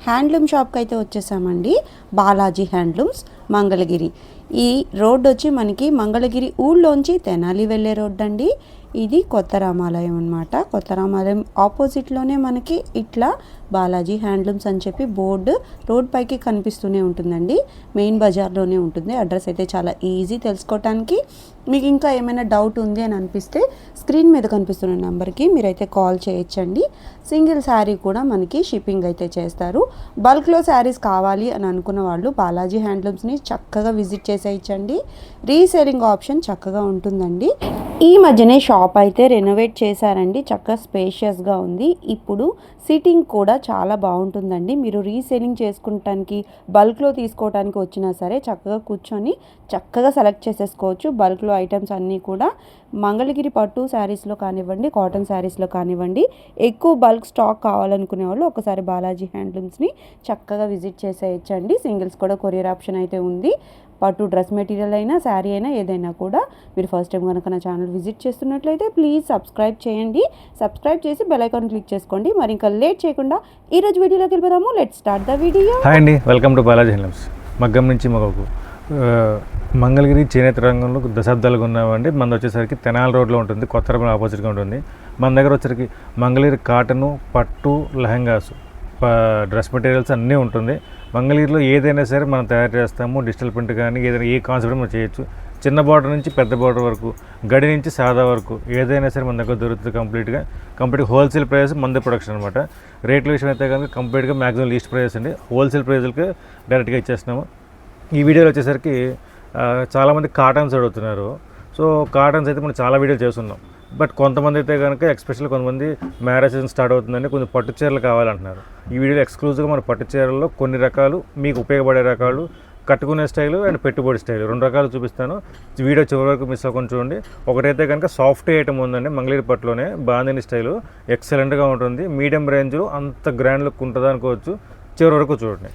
Handloom షాప్కి అయితే వచ్చేసామండి. బాలాజీ హ్యాండ్లూమ్స్ మంగళగిరి. ఈ రోడ్ వచ్చి మనకి మంగళగిరి ఊళ్ళోంచి తెనాలి వెళ్ళే రోడ్ అండి. ఇది కొత్త రామాలయం అనమాట. కొత్త రామాలయం ఆపోజిట్లోనే మనకి ఇట్లా బాలాజీ హ్యాండ్లూమ్స్ అని చెప్పి బోర్డు రోడ్ పైకి కనిపిస్తూనే ఉంటుందండి. మెయిన్ బజార్లోనే ఉంటుంది. అడ్రస్ అయితే చాలా ఈజీ తెలుసుకోవటానికి. మీకు ఇంకా ఏమైనా డౌట్ ఉంది అని అనిపిస్తే స్క్రీన్ మీద కనిపిస్తున్న నెంబర్కి మీరైతే కాల్ చేయొచ్చండి. సింగిల్ శారీ కూడా మనకి షిప్పింగ్ అయితే చేస్తారు. బల్క్లో శారీస్ కావాలి అని అనుకున్న వాళ్ళు బాలాజీ హ్యాండ్లూమ్స్ని చక్కగా విజిట్ చేసేయచ్చండి. రీసేలింగ్ ఆప్షన్ చక్కగా ఉంటుందండి. ఈ మధ్యనే షాప్ అయితే రెనోవేట్ చేశారండి. చక్కగా స్పేషియస్గా ఉంది. ఇప్పుడు సిట్టింగ్ కూడా చాలా బాగుంటుందండి. మీరు రీసేలింగ్ చేసుకుంటానికి బల్క్లో తీసుకోవడానికి వచ్చినా సరే చక్కగా కూర్చొని చక్కగా సెలెక్ట్ చేసేసుకోవచ్చు. బల్క్లో ఐటమ్స్ అన్నీ కూడా మంగళగిరి పట్టు శారీస్లో కానివ్వండి, కాటన్ శారీస్లో కానివ్వండి, ఎక్కువ బల్క్ స్టాక్ కావాలనుకునే వాళ్ళు ఒకసారి బాలాజీ హ్యాండ్లూమ్స్ని చక్కగా విజిట్ చేసేయచ్చండి. సింగిల్స్ కూడా కొరియర్ ఆప్షన్ అయితే ఉంది. పట్టు డ్రెస్ మెటీరియల్ అయినా శారీ అయినా ఏదైనా కూడా మీరు ఫస్ట్ టైం కనుక నా ఛానల్ విజిట్ చేస్తున్నట్లయితే ప్లీజ్ సబ్స్క్రైబ్ చేయండి. సబ్స్క్రైబ్ చేసి బెల్ ఐకాన్ క్లిక్ చేసుకోండి. మరి ఇంకా లేట్ చేయకుండా ఈరోజు వీడియోలోకి వెళ్ళిపోదాము. Let's start the video. Hi అండి, వెల్కమ్ టు బాలాజీ హ్యాండ్లూమ్స్. మగ్గం నుంచి మగకు మంగళగిరి చేనేత రంగంలో దశాబ్దాలుగా ఉన్నామండి. మన వచ్చేసరికి తెనాలి రోడ్లో ఉంటుంది, కొత్త రంగం ఆపోజిట్గా ఉంటుంది. మన దగ్గర వచ్చేసరికి మంగళగిరి కాటను, పట్టు, లెహంగాసు, డ్రెస్ మెటీరియల్స్ అన్నీ ఉంటుంది. మంగళగిరిలో ఏదైనా సరే మనం తయారు చేస్తాము. డిజిటల్ ప్రింట్ కానీ ఏదైనా ఏ కాన్సెప్ట్ మనం చేయొచ్చు. చిన్న బార్డర్ నుంచి పెద్ద బార్డర్ వరకు, గడి నుంచి సాదా వరకు ఏదైనా సరే మన దగ్గర దొరుకుతుంది. కంప్లీట్గా హోల్సేల్ ప్రైస్ మంది ప్రొడక్షన్ అనమాట. రేట్ల విషయం అయితే కనుక కంప్లీట్గా మ్యాక్సిమం లీస్ట్ ప్రైస్ అండి. హోల్సేల్ ప్రైజులకి డైరెక్ట్గా ఇచ్చేస్తున్నాము. ఈ వీడియోలో వచ్చేసరికి చాలామంది కాటన్స్ అడుగుతున్నారు. సో కాటన్స్ అయితే మనం చాలా వీడియోలు చేస్తున్నాం. బట్ కొంతమంది అయితే కనుక ఎక్స్పెషల్ కొంతమంది మ్యారేజ్ సీజన్ స్టార్ట్ అవుతుందండి, కొంచెం పట్టు చీరలు కావాలంటున్నారు. ఈ వీడియోలో ఎక్స్క్లూజివ్గా మన పట్టు చీరల్లో కొన్ని రకాలు, మీకు ఉపయోగపడే రకాలు, కట్టుకునే స్టైలు అండ్ పెట్టుబడి స్టైలు 2 రకాలు చూపిస్తాను. వీడియో చివరి వరకు మిస్ అవ్వకుండా చూడండి. ఒకటైతే కనుక సాఫ్ట్ ఐటమ్ ఉందండి, మంగళగిరి పట్టులోనే బాందిని స్టైలు ఎక్సలెంట్గా ఉంటుంది. మీడియం రేంజ్లో అంత గ్రాండ్ లుక్ ఉంటుంది అనుకోవచ్చు. చివరి వరకు చూడండి.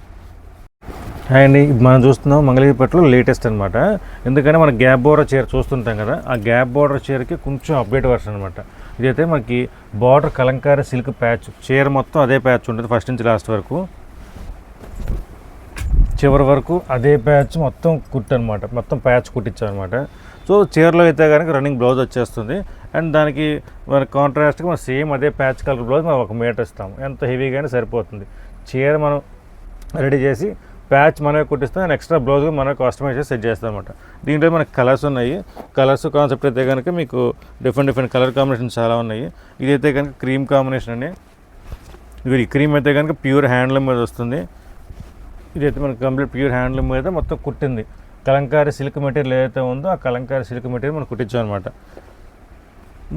అండ్ మనం చూస్తున్నాం మంగళగిరి పట్టులో లేటెస్ట్ అనమాట. ఎందుకంటే మన గ్యాప్ బోర్డర్ చీర చూస్తుంటాం కదా, ఆ గ్యాప్ బోర్డర్ చీరకి కొంచెం అప్డేట్ వర్షన్ అనమాట. ఇదైతే మనకి బార్డర్ కలంకారీ సిల్క్ ప్యాచ్, చీర మొత్తం అదే ప్యాచ్ ఉంటుంది. ఫస్ట్ నుంచి లాస్ట్ వరకు చివరి వరకు అదే ప్యాచ్ మొత్తం కుట్టు అనమాట. మొత్తం ప్యాచ్ కుట్టించామన్నమాట. సో చీరలో అయితే కనుక రన్నింగ్ బ్లౌజ్ వచ్చేస్తుంది. అండ్ దానికి మన కాంట్రాస్ట్గా మనం సేమ్ అదే ప్యాచ్ కలర్ బ్లౌజ్ మనం 1 మీటర్ ఇస్తాము. ఎంత హెవీగానే సరిపోతుంది. చీర మనం రెడీ చేసి ప్యాచ్ మనమే కుట్టిస్తాం. అండ్ ఎక్స్ట్రా బ్లౌజ్గా మనం కస్టమైజ్ చేసి సెట్ చేస్తాం అనమాట. దీంట్లో మనకు కలర్స్ ఉన్నాయి. కలర్స్ కాన్సెప్ట్ అయితే కనుక మీకు డిఫరెంట్ కలర్ కాంబినేషన్ చాలా ఉన్నాయి. ఇదైతే కనుక క్రీమ్ కాంబినేషన్ అండి. ఇది క్రీమ్ అయితే కనుక ప్యూర్ హ్యాండ్లూమ్ మీద వస్తుంది. ఇదైతే మనకి కంప్లీట్ ప్యూర్ హ్యాండ్లూమ్ మీద మొత్తం కుట్టింది. కలంకారీ సిల్క్ మెటీరియల్ ఏదైతే ఉందో ఆ కలంకారీ సిల్క్ మెటీరియల్ మనం కుట్టించాం అనమాట.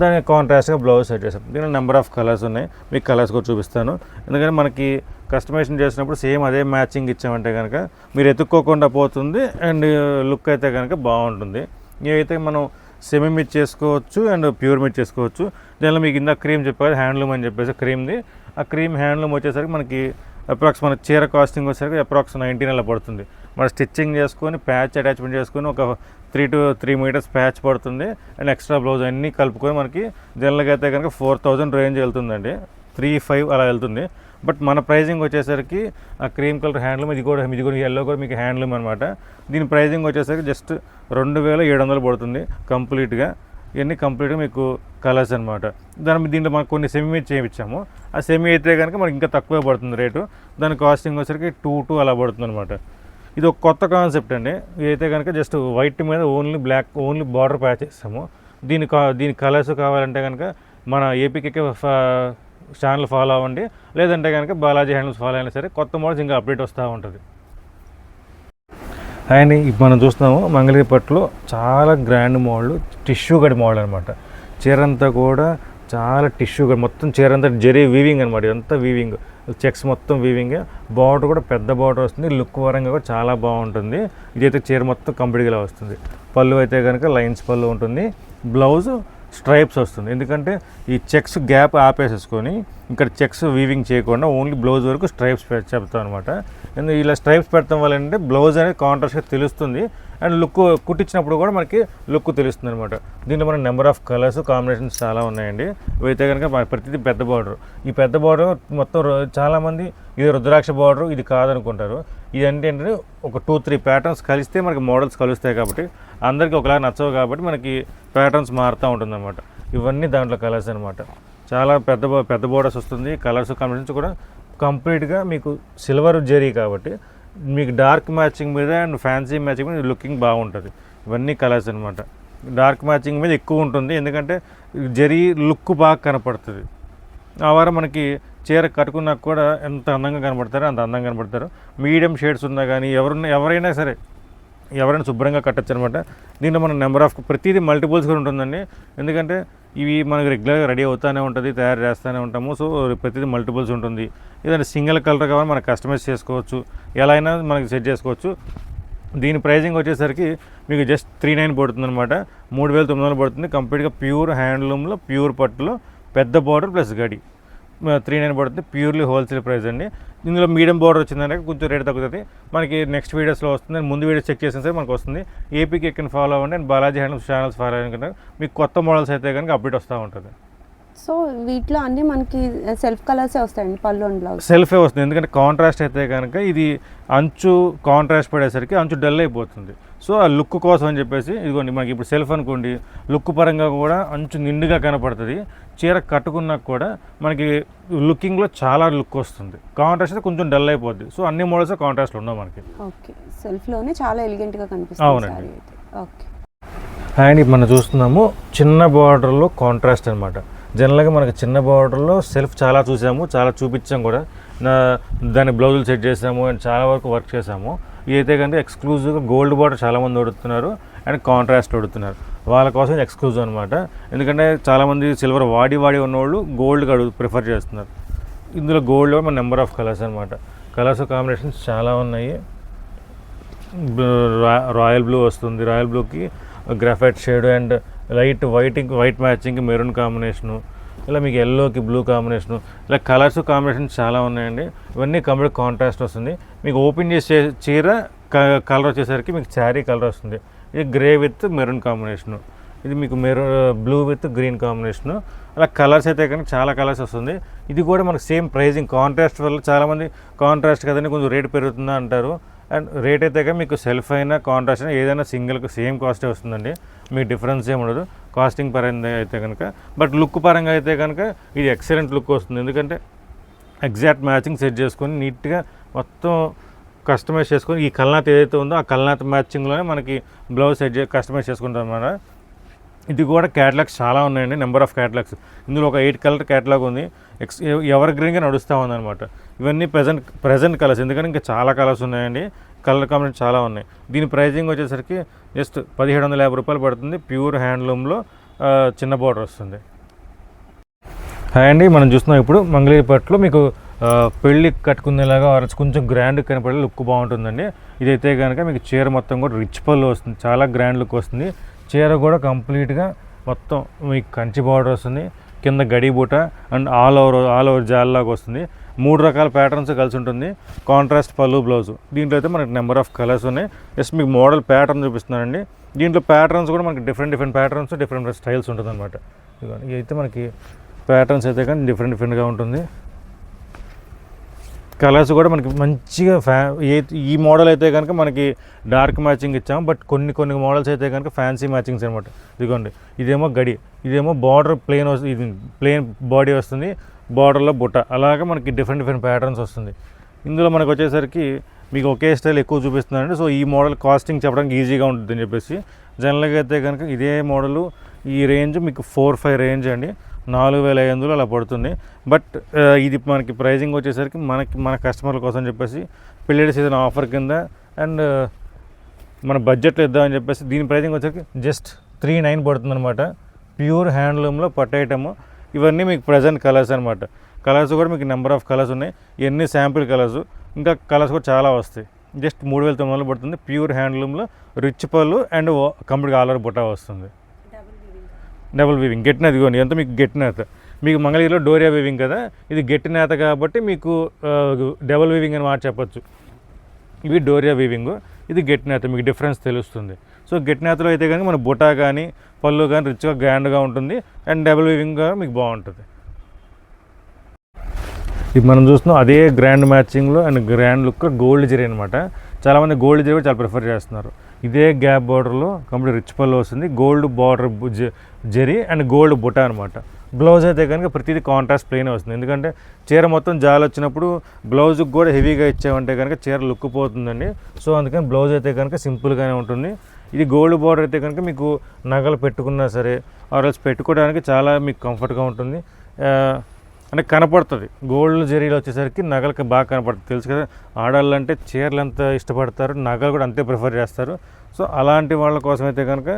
దానికి కాంట్రాస్ట్గా బ్లౌజ్ సెట్ చేస్తాం. దీనిలో నెంబర్ ఆఫ్ కలర్స్ ఉన్నాయి. మీకు కలర్స్ కూడా చూపిస్తాను. ఎందుకంటే మనకి కస్టమైజేషన్ చేసినప్పుడు సేమ్ అదే మ్యాచింగ్ ఇచ్చామంటే కనుక మీరు ఎత్తుక్కోకుండా పోతుంది. అండ్ లుక్ అయితే కనుక బాగుంటుంది. ఇవైతే మనం సెమీ మిచ్ చేసుకోవచ్చు అండ్ ప్యూర్ మిచ్ చేసుకోవచ్చు. దీనిలో మీకు ఇందాక క్రీమ్ చెప్పారు, హ్యాండ్లూమ్ అని చెప్పేసి క్రీమ్ది. ఆ క్రీమ్ హ్యాండ్లూమ్ వచ్చేసరికి మనకి అప్రాక్స్ మన చీర కాస్టింగ్ వచ్చేసరికి అప్రాక్స్ 19 అలా పడుతుంది. మన స్టిచ్చింగ్ చేసుకొని ప్యాచ్ అటాచ్మెంట్ చేసుకొని ఒక 3 to 3 మీటర్స్ ప్యాచ్ పడుతుంది. అండ్ ఎక్స్ట్రా బ్లౌజ్ అన్నీ కలుపుకొని మనకి దీనిలోకి అయితే కనుక 4000 రేంజ్ వెళ్తుందండి. 3-5 అలా వెళ్తుంది. బట్ మన ప్రైజింగ్ వచ్చేసరికి ఆ క్రీమ్ కలర్ హ్యాండ్లూమ్, ఇది కూడా ఎల్లో కూడా మీకు హ్యాండ్లూమ్ అనమాట. దీని ప్రైజింగ్ వచ్చేసరికి జస్ట్ 2700 పడుతుంది కంప్లీట్గా. ఇవన్నీ కంప్లీట్గా మీకు కలర్స్ అనమాట. దీంట్లో మనకు కొన్ని సెమీ చేయించాము. ఆ సెమీ అయితే కనుక మనకి ఇంకా తక్కువే పడుతుంది రేటు. దాని కాస్టింగ్ వచ్చేసరికి 2 అలా పడుతుంది అనమాట. ఇది ఒక కొత్త కాన్సెప్ట్ అండి. ఇదైతే కనుక జస్ట్ వైట్ మీద ఓన్లీ బార్డర్ ప్యాచ్ చేస్తాము. దీని కలర్స్ కావాలంటే కనుక మన ఏపీకే ఛానల్ ఫాలో అవ్వండి. లేదంటే కనుక బాలాజీ హ్యాండ్లూమ్స్ ఫాలో అయినా సరే కొత్త మోడల్స్ ఇంకా అప్డేట్ వస్తూ ఉంటుంది. అండ్ ఇప్పుడు మనం చూస్తున్నాము మంగళగిరి పట్టులో చాలా గ్రాండ్ మోడల్, టిష్యూ గడి మోడల్ అనమాట. చీర అంతా కూడా చాలా టిష్యూ గడి, మొత్తం చీర అంతా జరీ వీవింగ్ అనమాట. ఇదంతా వీవింగ్, చెక్స్ మొత్తం వీవింగ్. బార్డర్ కూడా పెద్ద బార్డర్ వస్తుంది. లుక్ పరంగా కూడా చాలా బాగుంటుంది. ఇదైతే చీర మొత్తం కంప్లీట్గా వస్తుంది. పళ్ళు అయితే కనుక లైన్స్ పళ్ళు ఉంటుంది. బ్లౌజ్ స్ట్రైప్స్ వస్తుంది. ఎందుకంటే ఈ చెక్స్ గ్యాప్ ఆపేసేసుకొని ఇక్కడ చెక్స్ వీవింగ్ చేయకుండా ఓన్లీ బ్లౌజ్ వరకు స్ట్రైప్స్ చెప్తాం అనమాట. ఇలా స్ట్రైప్స్ పెట్టడం వల్ల ఏంటంటే బ్లౌజ్ అనేది కాంట్రాస్ట్గా తెలుస్తుంది అండ్ లుక్ కుట్టించినప్పుడు కూడా మనకి లుక్ తెలుస్తుంది అనమాట. దీంట్లో మనకి నెంబర్ ఆఫ్ కలర్స్ కాంబినేషన్స్ చాలా ఉన్నాయండి. అయితే కనుక ప్రతిదీ పెద్ద బార్డర్. ఈ పెద్ద బార్డర్ మొత్తం చాలామంది ఇది రుద్రాక్ష బార్డర్ ఇది కాదనుకుంటారు. ఇదంటే ఏంటంటే ఒక 2-3 ప్యాటర్న్స్ కలిస్తే మనకి మోడల్స్ కలుస్తాయి కాబట్టి అందరికీ ఒకలా నచ్చవు కాబట్టి మనకి ప్యాటర్న్స్ మారుతూ ఉంటుంది అనమాట. ఇవన్నీ దాంట్లో కలర్స్ అనమాట. చాలా పెద్ద బోర్డర్స్ వస్తుంది. కలర్స్ కాంబినేషన్స్ కూడా కంప్లీట్గా మీకు సిల్వర్ జెరీ కాబట్టి మీకు డార్క్ మ్యాచింగ్ మీద అండ్ ఫ్యాన్సీ మ్యాచింగ్ మీద లుకింగ్ బాగుంటుంది. ఇవన్నీ కలర్స్ అనమాట. డార్క్ మ్యాచింగ్ మీద ఎక్కువ ఉంటుంది ఎందుకంటే జెరీ లుక్ బాగా కనపడుతుంది. ఆ వారం మనకి చీర కట్టుకున్నాక కూడా ఎంత అందంగా కనపడతారో అంత అందంగా కనపడతారు. మీడియం షేడ్స్ ఉన్నా కానీ ఎవరైనా సరే ఎవరైనా శుభ్రంగా కట్టచ్చు అనమాట. దీంట్లో మన నెంబర్ ఆఫ్ ప్రతిదీ మల్టిపుల్స్ కూడా ఉంటుందండి. ఎందుకంటే ఇవి మనకు రెగ్యులర్గా రెడీ అవుతూనే ఉంటుంది, తయారు చేస్తూనే ఉంటాము. సో ప్రతిదీ మల్టిపుల్స్ ఉంటుంది. ఏదైనా సింగిల్ కలర్ కావాలి మనకు కస్టమైజ్ చేసుకోవచ్చు, ఎలా అయినా మనకి సెట్ చేసుకోవచ్చు. దీని ప్రైజింగ్ వచ్చేసరికి మీకు జస్ట్ 39 పడుతుంది అనమాట. 3900 పడుతుంది. కంప్లీట్గా ప్యూర్ హ్యాండ్లూమ్లో ప్యూర్ పట్టులో పెద్ద బార్డర్ ప్లస్ గడి 39 పడుతుంది. ప్యూర్లీ హోల్సేల్ ప్రైస్ అండి. ఇందులో మీడియం బార్డర్ వచ్చిందంటే కొంచెం రేట్ తగ్గుతుంది. మనకి నెక్స్ట్ వీడియోస్లో వస్తుంది. ముందు వీడియోస్ చెక్ చేసిన సరే మనకు వస్తుంది. ఏపీకి ఎక్కడ ఫాలో అవ్వండి and Balaji handlooms channels follow అవ్వకుండా మీకు కొత్త మోడల్స్ అయితే కనుక అప్డేట్ వస్తూ ఉంటుంది. సో వీటిలో అన్నీ మనకి సెల్ఫ్ కలర్సే వస్తాయండి పళ్ళు అండ్ బ్లౌజ్ సెల్ఫే వస్తుంది. ఎందుకంటే కాంట్రాస్ట్ అయితే కనుక ఇది అంచు కాంట్రాస్ట్ పడేసరికి అంచు డల్ అయిపోతుంది. సో ఆ లుక్ కోసం అని చెప్పేసి ఇదిగోండి మనకి ఇప్పుడు సెల్ఫ్ అనుకోండి లుక్ పరంగా కూడా అంచు నిండుగా కనపడుతుంది. చీర కట్టుకున్నాక కూడా మనకి లుకింగ్లో చాలా లుక్ వస్తుంది. కాంట్రాస్ట్ అయితే కొంచెం డల్ అయిపోద్ది. సో అన్ని మోడల్స్ కాంట్రాస్ట్లు ఉండవు మనకి. ఓకే, సెల్ఫ్లోనే చాలా ఎలిగెంట్గా కనిపిస్తుంది. అవునండి. ఓకే, అండ్ ఇప్పుడు మనం చూస్తున్నాము చిన్న బార్డర్లో కాంట్రాస్ట్ అనమాట. జనరల్గా మనకి చిన్న బార్డర్లో సెల్ఫ్ చాలా చూసాము, చాలా చూపించాము కూడా. దాని బ్లౌజులు సెట్ చేసాము అండ్ చాలా వరకు వర్క్ చేసాము. ఇదైతే కనుక ఎక్స్క్లూజివ్గా గోల్డ్ బార్డర్ చాలామంది అడుగుతున్నారు అండ్ కాంట్రాస్ట్ అడుగుతున్నారు. వాళ్ళ కోసం ఎక్స్క్లూజివ్ అనమాట. ఎందుకంటే చాలామంది సిల్వర్ వాడి ఉన్నవాళ్ళు గోల్డ్గా ప్రిఫర్ చేస్తున్నారు. ఇందులో గోల్డ్లో మన నెంబర్ ఆఫ్ కలర్స్ అనమాట. కలర్స్ కాంబినేషన్స్ చాలా ఉన్నాయి. రాయల్ బ్లూ వస్తుంది. రాయల్ బ్లూకి graphite shade and white matching maroon combination, ఇలా మీకు ఎల్లోకి బ్లూ కాంబినేషను, ఇలా కలర్స్ కాంబినేషన్స్ చాలా ఉన్నాయండి. ఇవన్నీ కంప్లీట్ కాంట్రాస్ట్ వస్తుంది. మీకు ఓపెన్ చేసే చీర కలర్ వచ్చేసరికి మీకు శారీ కలర్ వస్తుంది. ఇది గ్రే విత్ మెరూన్ కాంబినేషను, ఇది మీకు బ్లూ విత్ గ్రీన్ కాంబినేషను. అలా కలర్స్ అయితే కనుక చాలా కలర్స్ వస్తుంది. ఇది కూడా మనకు సేమ్ ప్రైజింగ్ కాంట్రాస్ట్ వల్ల చాలామంది కాంట్రాస్ట్ కదండి కొంచెం రేట్ పెరుగుతుందా అంటారు. అండ్ రేట్ అయితే కనుక మీకు సెల్ఫ్ అయినా కాంట్రాస్ట్ అయినా ఏదైనా సింగిల్కి సేమ్ కాస్టే వస్తుందండి. మీకు డిఫరెన్స్ ఏమి ఉండదు కాస్టింగ్ పరంగా అయితే కనుక. బట్ లుక్ పరంగా అయితే కనుక ఇది ఎక్సలెంట్ లుక్ వస్తుంది. ఎందుకంటే ఎగ్జాక్ట్ మ్యాచింగ్ సెట్ చేసుకొని నీట్గా మొత్తం కస్టమైజ్ చేసుకొని ఈ కల్నాథ్ ఏదైతే ఉందో ఆ కల్నాథ్ మ్యాచింగ్లోనే మనకి బ్లౌజ్ సెట్ కస్టమైజ్ చేసుకుంటాం అన్నమాట. ఇది కూడా క్యాటలాగ్స్ చాలా ఉన్నాయండి, నెంబర్ ఆఫ్ క్యాటలాగ్స్. ఇందులో ఒక 8 కలర్ క్యాటలాగ్ ఉంది. ఎవర్ గ్రీన్గా నడుస్తూ ఉందన్నమాట. ఇవన్నీ ప్రజెంట్ కలర్స్, ఎందుకంటే ఇంకా చాలా కలర్స్ ఉన్నాయండి. కలర్ కాంబినేషన్ చాలా ఉన్నాయి. దీని ప్రైజింగ్ వచ్చేసరికి జస్ట్ 1750 రూపాయలు పడుతుంది. ప్యూర్ హ్యాండ్లూమ్లో చిన్న బార్డర్ వస్తుంది. హాయ్ అండి, మనం చూస్తున్నాం ఇప్పుడు మంగళగిరి పట్టులో మీకు పెళ్ళి కట్టుకునేలాగా కొంచెం గ్రాండ్ కనపడే లుక్ బాగుంటుందండి. ఇదైతే కనుక మీకు చీర మొత్తం కూడా రిచ్ పళ్ళు వస్తుంది, చాలా గ్రాండ్ లుక్ వస్తుంది. చీర కూడా కంప్లీట్గా మొత్తం మీకు కంచి బార్డర్ వస్తుంది, కింద గడి బూట అండ్ ఆల్ ఓవర్ జాల్లాగా వస్తుంది. 3 రకాల ప్యాటర్న్స్ కలిసి ఉంటుంది. కాంట్రాస్ట్ పళ్ళు బ్లౌజ్. దీంట్లో అయితే మనకి నెంబర్ ఆఫ్ కలర్స్ ఉన్నాయి. జస్ట్ మీకు మోడల్ ప్యాటర్న్ చూపిస్తున్నానండి. దీంట్లో ప్యాటర్న్స్ కూడా మనకి డిఫరెంట్ ప్యాటర్న్స్ డిఫరెంట్ స్టైల్స్ ఉంటుంది అనమాట. ఇవి అయితే మనకి ప్యాటర్న్స్ అయితే కానీ డిఫరెంట్గా ఉంటుంది. కలర్స్ కూడా మనకి మంచిగా ఈ మోడల్ అయితే కనుక మనకి డార్క్ మ్యాచింగ్ ఇచ్చాము. బట్ కొన్ని మోడల్స్ అయితే కనుక ఫ్యాన్సీ మ్యాచింగ్స్ అనమాట. ఇదిగోండి, ఇదేమో గడి, ఇదేమో బార్డర్ ఇది ప్లెయిన్ బాడీ వస్తుంది, బార్డర్లో బుట్ట, అలాగే మనకి డిఫరెంట్ ప్యాటర్న్స్ వస్తుంది. ఇందులో మనకు వచ్చేసరికి మీకు ఒకే స్టైల్ ఎక్కువ చూపిస్తున్నానండి. సో ఈ మోడల్ కాస్టింగ్ చెప్పడానికి ఈజీగా ఉంటుంది అని చెప్పేసి. జనరల్గా అయితే కనుక ఇదే మోడలు ఈ రేంజ్ మీకు 4-5 రేంజ్ అండి, 4500 అలా పడుతుంది. బట్ ఇది మనకి ప్రైజింగ్ వచ్చేసరికి మన కస్టమర్ల కోసం చెప్పేసి పెళ్ళిళ్ళ సీజన్ ఆఫర్ కింద అండ్ మన బడ్జెట్లో ఇద్దామని చెప్పేసి దీని ప్రైజింగ్ వచ్చేసరికి జస్ట్ 39 పడుతుంది అనమాట. ప్యూర్ హ్యాండ్లూమ్లో పట్టు ఐటమ్. ఇవన్నీ మీకు ప్రజెంట్ కలర్స్ అనమాట. కలర్స్ కూడా మీకు నెంబర్ ఆఫ్ కలర్స్ ఉన్నాయి. ఇవన్నీ శాంపిల్ కలర్స్, ఇంకా కలర్స్ కూడా చాలా వస్తాయి. జస్ట్ 3900 పడుతుంది. ప్యూర్ హ్యాండ్లూమ్లో రిచ్ పళ్ళు అండ్ కంప్లీట్గా ఆల్ ఓవర్ బుట్ట వస్తుంది. డబుల్ వీవింగ్ గట్టి నేత ఇదిగోండి ఎంత మీకు గట్టి నేత. మీకు మంగళగిరిలో డోరియా వీవింగ్ కదా, ఇది గట్టి నేత కాబట్టి మీకు డబుల్ వీవింగ్ అని మాట చెప్పచ్చు. ఇవి డోరియా వీవింగ్, ఇది గట్టి నేత, మీకు డిఫరెన్స్ తెలుస్తుంది. సో గట్టి నేతలో అయితే కనుక మన బుటా కానీ పళ్ళు కానీ రిచ్గా గ్రాండ్గా ఉంటుంది అండ్ డబుల్ వీవింగ్గా మీకు బాగుంటుంది. ఇప్పుడు మనం చూస్తున్నాం అదే గ్రాండ్ మ్యాచింగ్లో and grand look gold zari అనమాట. చాలామంది గోల్డ్ జరీ కూడా చాలా ప్రిఫర్ చేస్తున్నారు. ఇదే గ్యాప్ బార్డర్లో కంప్లీట్ రిచ్ పళ్ళు వస్తుంది, gold border zari and gold బుటా అనమాట. బ్లౌజ్ అయితే కనుక ప్రతిదీ కాంట్రాస్ట్ ప్లెయిన్ వస్తుంది, ఎందుకంటే చీర మొత్తం జాలు వచ్చినప్పుడు బ్లౌజ్కి కూడా హెవీగా ఇచ్చామంటే కనుక చీర లుక్ పోతుందండి. సో అందుకని బ్లౌజ్ అయితే కనుక సింపుల్గానే ఉంటుంది. ఇది గోల్డ్ బార్డర్ అయితే కనుక మీకు నగలు పెట్టుకున్నా సరే ఆర్ఎల్స్ పెట్టుకోవడానికి చాలా మీకు కంఫర్ట్గా ఉంటుంది, అంటే కనపడుతుంది. గోల్డ్ జరీలో వచ్చేసరికి నగలకి బాగా కనపడుతుంది. తెలుసు కదా, ఆడవాళ్ళు అంటే చీరలు ఎంత ఇష్టపడతారు, నగలు కూడా అంతే ప్రిఫర్ చేస్తారు. సో అలాంటి వాళ్ళ కోసం అయితే కనుక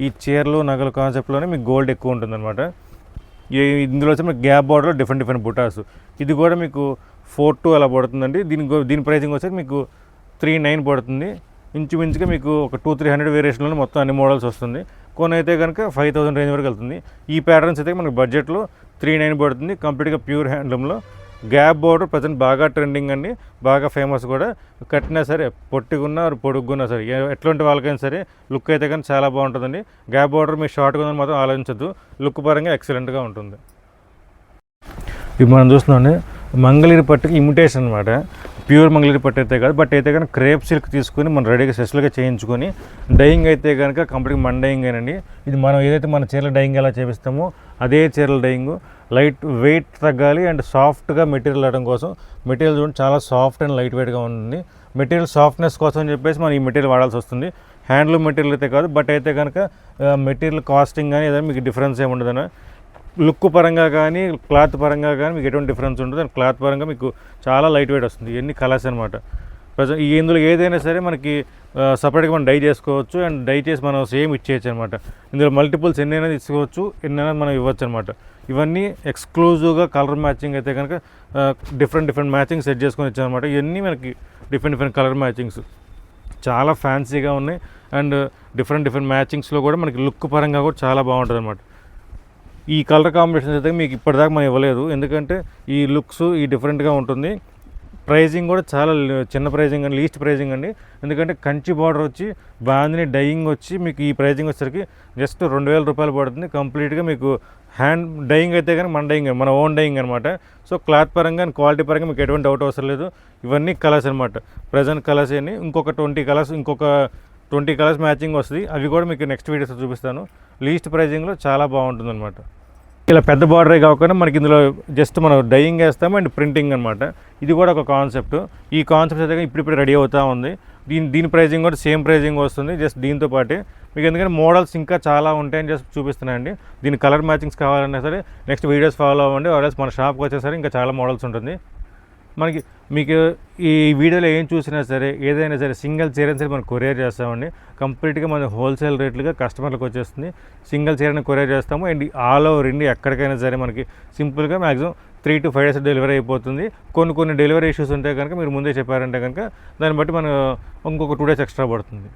ఈ చీరలు నగలు కాన్సెప్ట్లోనే మీకు గోల్డ్ ఎక్కువ ఉంటుందన్నమాట. ఇందులో వచ్చి మీకు గ్యాప్ బార్డర్లో డిఫరెంట్ బుటాస్, ఇది కూడా మీకు 4,2 అలా పడుతుందండి. దీని ప్రైసింగ్ వచ్చేసి మీకు 3,900 పడుతుంది. ఇంచుమించుగా మీకు ఒక 200-300 వేరియేషన్లో మొత్తం అన్ని మోడల్స్ వస్తుంది. కొన్ని అయితే కనుక 5,000 రేంజ్ వరకు వెళ్తుంది. ఈ ప్యాటర్న్స్ అయితే మనకు బడ్జెట్లో 3,900 పడుతుంది. కంప్లీట్గా ప్యూర్ హ్యాండ్లూమ్లో గ్యాప్ బార్డర్ ప్రజెంట్ బాగా ట్రెండింగ్ అండి, బాగా ఫేమస్ కూడా. కట్టినా సరే పొట్టిగున్నా పొడుగున్నా సరే ఎట్లాంటి వాళ్ళకైనా సరే లుక్ అయితే కానీ చాలా బాగుంటుందండి. గ్యాప్ బార్డర్ మీ షార్ట్గా ఉందని మాత్రం ఆలోచించద్దు, లుక్ పరంగా ఎక్సలెంట్గా ఉంటుంది. ఇప్పుడు మనం చూస్తున్నాం మంగళగిరి పట్టుకి ఇమిటేషన్ అనమాట. ప్యూర్ మంగళగిరి పట్టు అయితే కాదు, బట్ అయితే కనుక క్రేప్ సిల్క్ తీసుకొని మనం రెడీగా స్పెషల్గా చేయించుకొని డైయింగ్ అయితే కనుక కంప్లీట్గా మన డైయింగ్ అండి. ఇది మనం ఏదైతే మన చీరల డైయింగ్ ఎలా చేపిస్తామో అదే చీరల డైయింగ్. లైట్ వెయిట్ తగ్గాలి అండ్ సాఫ్ట్గా మెటీరియల్ అవడం కోసం మెటీరియల్ చూడండి చాలా సాఫ్ట్ అండ్ లైట్ వెయిట్గా ఉంటుంది. మెటీరియల్ సాఫ్ట్నెస్ కోసం అని చెప్పేసి మనం ఈ మెటీరియల్ వాడాల్సి వస్తుంది. హ్యాండ్లూమ్ మెటీరియల్ అయితే కాదు, బట్ అయితే కనుక మెటీరియల్ కాస్టింగ్ కానీ ఏదైనా మీకు డిఫరెన్స్ ఏమి ఉండదు. లుక్ పరంగా కానీ క్లాత్ పరంగా కానీ మీకు ఎటువంటి డిఫరెన్స్ ఉంటుంది. అండ్ క్లాత్ పరంగా మీకు చాలా లైట్ వెయిట్ వస్తుంది. ఎన్ని కలర్స్ అనమాట. ప్రజెంట్ ఇందులో ఏదైనా సరే మనకి సపరేట్గా మనం డై చేసుకోవచ్చు అండ్ డై చేసి మనం సేమ్ ఇచ్చేయచ్చు అనమాట. ఇందులో మల్టిపుల్స్ ఎన్నైనా తీసుకోవచ్చు, ఎన్నైనా మనం ఇవ్వచ్చు అనమాట. ఇవన్నీ ఎక్స్క్లూజివ్గా కలర్ మ్యాచింగ్ అయితే కనుక డిఫరెంట్ మ్యాచింగ్ సెట్ చేసుకొని ఇచ్చారనమాట. ఇవన్నీ మనకి డిఫరెంట్ కలర్ మ్యాచింగ్స్ చాలా ఫ్యాన్సీగా ఉన్నాయి అండ్ డిఫరెంట్ మ్యాచింగ్స్లో కూడా మనకి లుక్ పరంగా కూడా చాలా బాగుంటుంది అనమాట. ఈ కలర్ కాంబినేషన్స్ అయితే మీకు ఇప్పటిదాకా మనం ఇవ్వలేదు, ఎందుకంటే ఈ లుక్స్ ఈ డిఫరెంట్గా ఉంటుంది. ప్రైజింగ్ కూడా చాలా చిన్న ప్రైజింగ్ అండి, లీస్ట్ ప్రైజింగ్ అండి. ఎందుకంటే కంచి బార్డర్ వచ్చి బాందిని డైయింగ్ వచ్చి మీకు ఈ ప్రైజింగ్ వచ్చేసరికి జస్ట్ 2,000 రూపాయలు పడుతుంది. కంప్లీట్గా మీకు హ్యాండ్ డైయింగ్ అయితే కానీ మన డైయింగ్ మన ఓన్ డైయింగ్ అనమాట. సో క్లాత్ పరంగా క్వాలిటీ పరంగా మీకు ఎటువంటి డౌట్ అవసరం లేదు. ఇవన్నీ కలర్స్ అనమాట, ప్రజెంట్ కలర్స్ అని ఇంకొక 20 కలర్స్ మ్యాచింగ్ వస్తుంది. అవి కూడా మీకు నెక్స్ట్ వీడియోస్లో చూపిస్తాను. లీస్ట్ ప్రైజింగ్లో చాలా బాగుంటుంది అనమాట. ఇలా పెద్ద బార్డరే కాకుండా మనకి ఇందులో జస్ట్ మనం డైయింగ్ వేస్తాము అండ్ ప్రింటింగ్ అనమాట. ఇది కూడా ఒక కాన్సెప్ట్. ఈ కాన్సెప్ట్ అయితే ఇప్పుడు రెడీ అవుతూ ఉంది. దీని ప్రైజింగ్ కూడా సేమ్ ప్రైజింగ్ వస్తుంది జస్ట్ దీంతో పాటే. మీకు ఎందుకంటే మోడల్స్ ఇంకా చాలా ఉంటాయని జస్ట్ చూపిస్తున్నాయండి. దీని కలర్ మ్యాచింగ్స్ కావాలన్నా సరే నెక్స్ట్ వీడియోస్ ఫాలో అవ్వండి, ఆర్ఎల్స్ మన షాప్కి వచ్చేసరికి ఇంకా చాలా మోడల్స్ ఉంటుంది. మీకు ఈ వీడియోలో ఏం చూసినా సరే ఏదైనా సరే సింగిల్ చీర సరే మనం కొరియర్ చేస్తామండి. కంప్లీట్గా మన హోల్సేల్ రేట్లుగా కస్టమర్లకు వచ్చేస్తుంది. సింగిల్ చీరని కొరియర్ చేస్తాము అండ్ ఆల్ ఓవర్ ఇండియా ఎక్కడికైనా సరే మనకి సింపుల్గా మ్యాక్సిమం 3 to 5 days డెలివరీ అయిపోతుంది. కొన్ని డెలివరీ ఇష్యూస్ ఉంటే కనుక మీరు ముందే చెప్పారంటే కనుక దాన్ని బట్టి మనం ఇంకొక 2 days ఎక్స్ట్రా పడుతుంది.